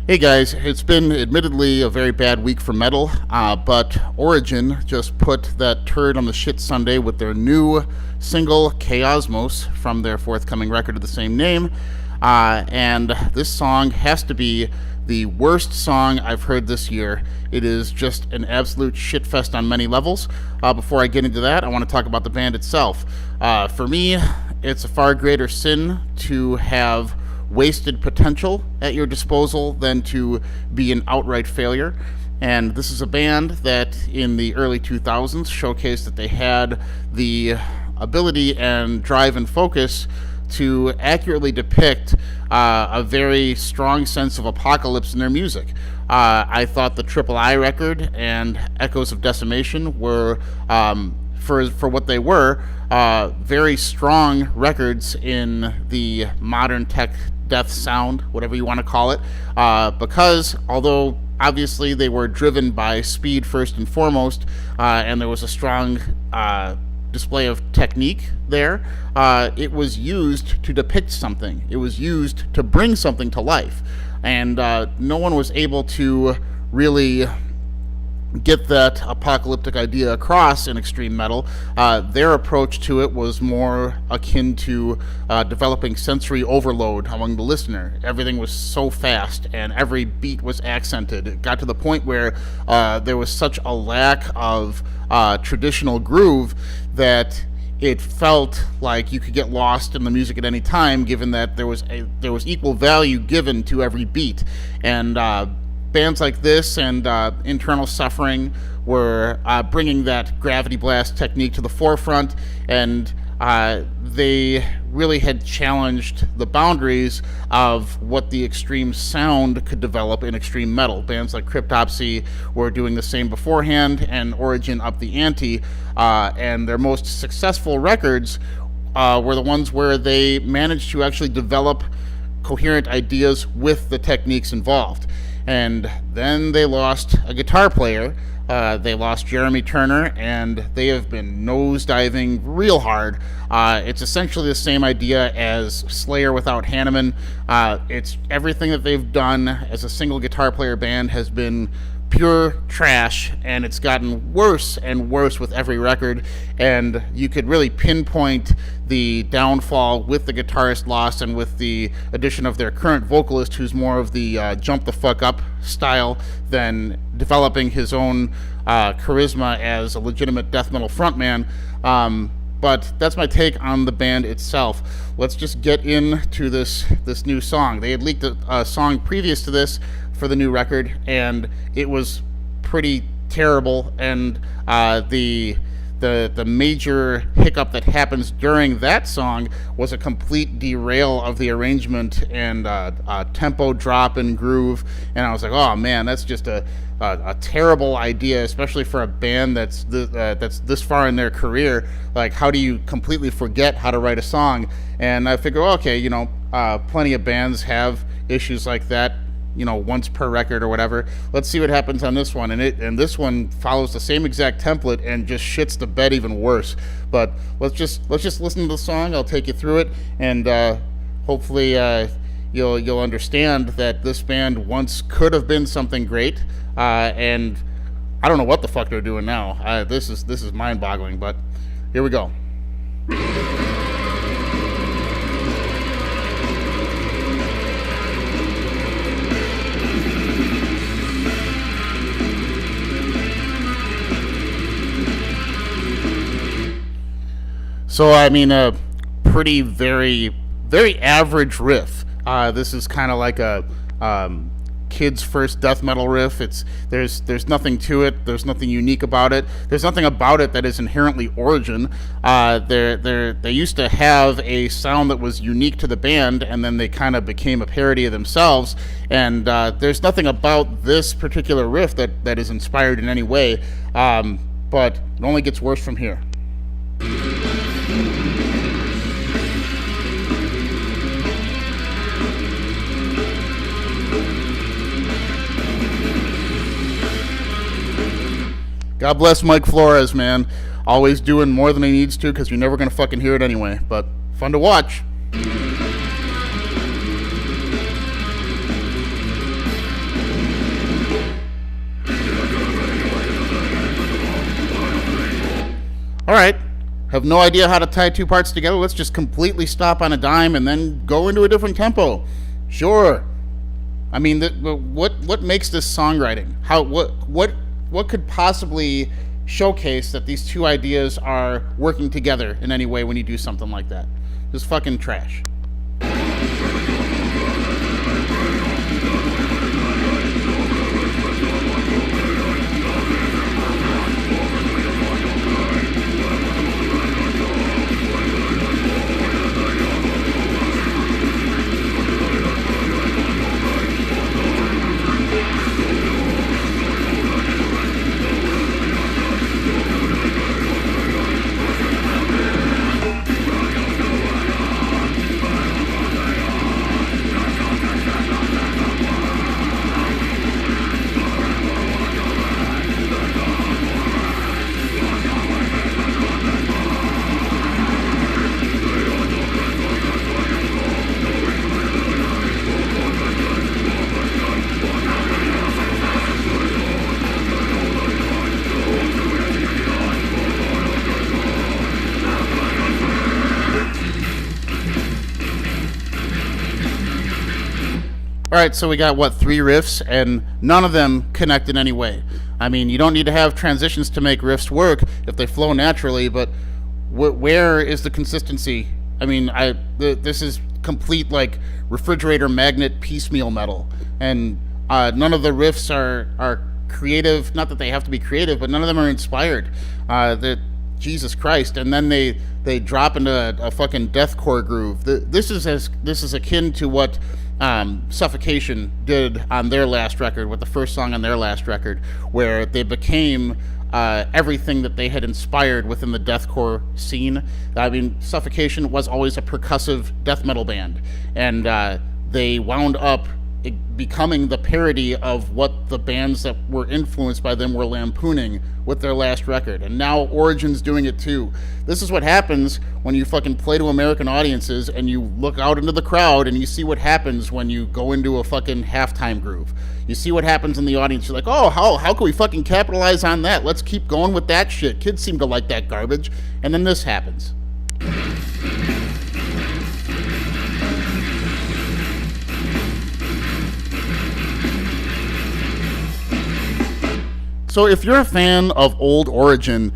Hey guys, it's been admittedly a very bad week for metal, but Origin just put that turd on the shit Sunday with their new single, Chaosmos, from their forthcoming record of the same name. And this song has to be the worst song I've heard this year. It is just an absolute shitfest on many levels. Before I get into that, I want to talk about the band itself. For me, it's a far greater sin to have wasted potential at your disposal than to be an outright failure. And this is a band that in the early 2000s showcased that they had the ability and drive and focus to accurately depict a very strong sense of apocalypse in their music. I thought the Triple I record and Echoes of Decimation were, for what they were, very strong records in the modern tech death sound, whatever you want to call it, because although obviously they were driven by speed first and foremost, and there was a strong display of technique there, it was used to depict something. It was used to bring something to life, and no one was able to really get that apocalyptic idea across in extreme metal. Their approach to it was more akin to developing sensory overload among the listener. Everything was so fast and every beat was accented. It got to the point where there was such a lack of traditional groove that it felt like you could get lost in the music at any time, given that there was equal value given to every beat. And bands like this and Internal Suffering were bringing that gravity blast technique to the forefront, and they really had challenged the boundaries of what the extreme sound could develop in extreme metal. Bands like Cryptopsy were doing the same beforehand, and Origin upped the ante, and their most successful records were the ones where they managed to actually develop coherent ideas with the techniques involved. And then they lost a guitar player. They lost Jeremy Turner, and they have been nosediving real hard. It's essentially the same idea as Slayer without Hanneman. It's everything that they've done as a single guitar player band has been pure trash, and it's gotten worse and worse with every record, and you could really pinpoint the downfall with the guitarist loss and with the addition of their current vocalist, who's more of the jump the fuck up style than developing his own charisma as a legitimate death metal frontman. But that's my take on the band itself. Let's just get into this new song. They had leaked a song previous to this for the new record, and it was pretty terrible. And the major hiccup that happens during that song was a complete derail of the arrangement and a tempo drop in groove. And I was like, oh man, that's just a terrible idea, especially for a band that's this far in their career. Like, how do you completely forget how to write a song? And I figure, okay, plenty of bands have issues like that, once per record or whatever. Let's see what happens on this one. And this one follows the same exact template and just shits the bed even worse. But let's just listen to the song. I'll take you through it, and hopefully you'll understand that this band once could have been something great, and I don't know what the fuck they're doing now. This is mind-boggling, but here we go. So, I mean, a pretty, very, very average riff. This is kind of like a kid's first death metal riff. There's nothing to it. There's nothing unique about it. There's nothing about it that is inherently Origin. They used to have a sound that was unique to the band, and then they kind of became a parody of themselves. And there's nothing about this particular riff that is inspired in any way. But it only gets worse from here. God bless Mike Flores, man. Always doing more than he needs to, because you're never going to fucking hear it anyway. But fun to watch. have no idea how to tie two parts together. Let's just completely stop on a dime and then go into a different tempo. Sure. I mean, what makes this songwriting? What could possibly showcase that these two ideas are working together in any way when you do something like that? Just fucking trash. All right, so we got, what, 3 riffs, and none of them connect in any way. I mean, you don't need to have transitions to make riffs work if they flow naturally, but where is the consistency? I mean, this is complete, like, refrigerator magnet piecemeal metal, and none of the riffs are creative. Not that they have to be creative, but none of them are inspired. Jesus Christ, and then they drop into a fucking deathcore groove. This is akin to what Suffocation did on their last record, with the first song on their last record, where they became everything that they had inspired within the deathcore scene. I mean, Suffocation was always a percussive death metal band, and they wound up becoming the parody of what the bands that were influenced by them were lampooning with their last record. And now Origin's doing it too. This is what happens when you fucking play to American audiences and you look out into the crowd and you see what happens when you go into a fucking halftime groove. You see what happens in the audience. You're like, oh, how can we fucking capitalize on that? Let's keep going with that shit. Kids seem to like that garbage. And then this happens. So if you're a fan of old Origin,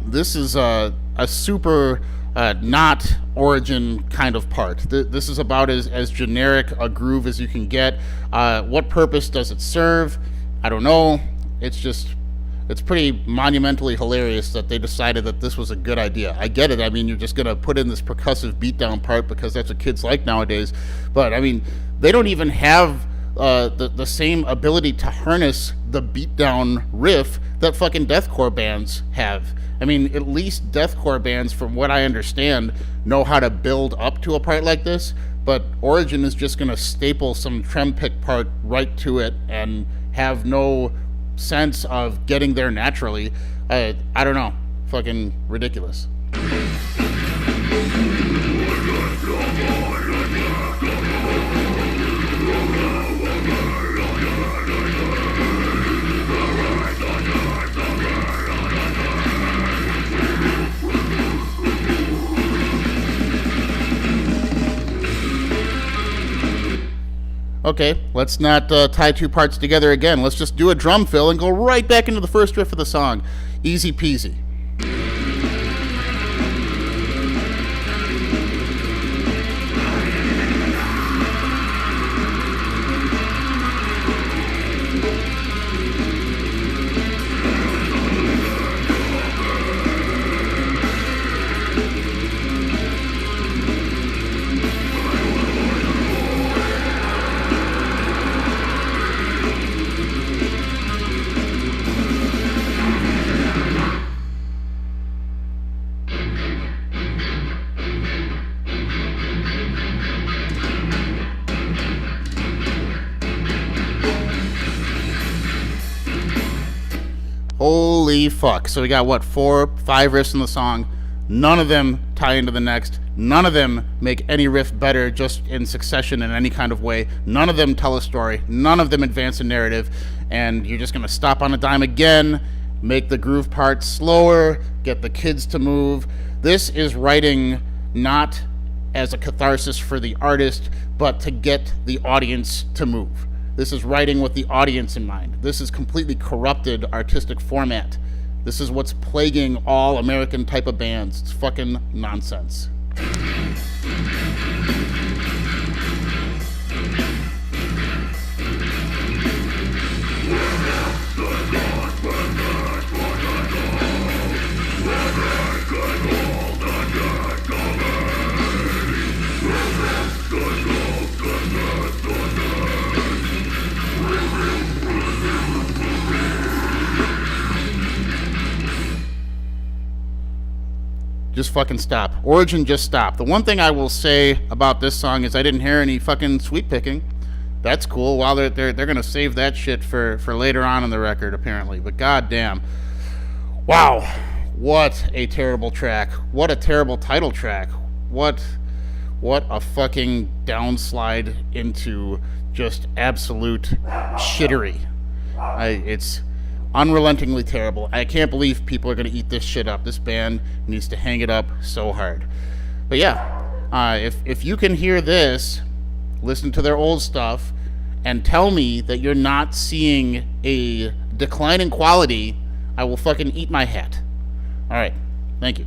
this is a super not Origin kind of part. This is about as generic a groove as you can get. What purpose does it serve? I don't know. It's pretty monumentally hilarious that they decided that this was a good idea. I get it. I mean, you're just going to put in this percussive beatdown part because that's what kids like nowadays. But, I mean, they don't even have the same ability to harness the beatdown riff that fucking deathcore bands have. I mean, at least deathcore bands, from what I understand, know how to build up to a part like this, but Origin is just going to staple some trem pick part right to it and have no sense of getting there naturally. I don't know. Fucking ridiculous. Okay, let's not tie two parts together again. Let's just do a drum fill and go right back into the first riff of the song. Easy peasy. Holy fuck. So we got, what, 4, 5 riffs in the song. None of them tie into the next. None of them make any riff better just in succession in any kind of way. None of them tell a story. None of them advance a narrative. And you're just going to stop on a dime again, make the groove part slower, get the kids to move. This is writing not as a catharsis for the artist, but to get the audience to move. This is writing with the audience in mind. This is completely corrupted artistic format. This is what's plaguing all American type of bands. It's fucking nonsense. Just fucking stop. Origin, just stop. The one thing I will say about this song is I didn't hear any fucking sweep picking. That's cool. While they're gonna save that shit for later on in the record, apparently. But goddamn, wow, what a terrible track. What a terrible title track. What a fucking downslide into just absolute shittery. It's unrelentingly terrible. I can't believe people are going to eat this shit up. This band needs to hang it up so hard. But yeah, if you can hear this, listen to their old stuff, and tell me that you're not seeing a decline in quality, I will fucking eat my hat. All right. Thank you.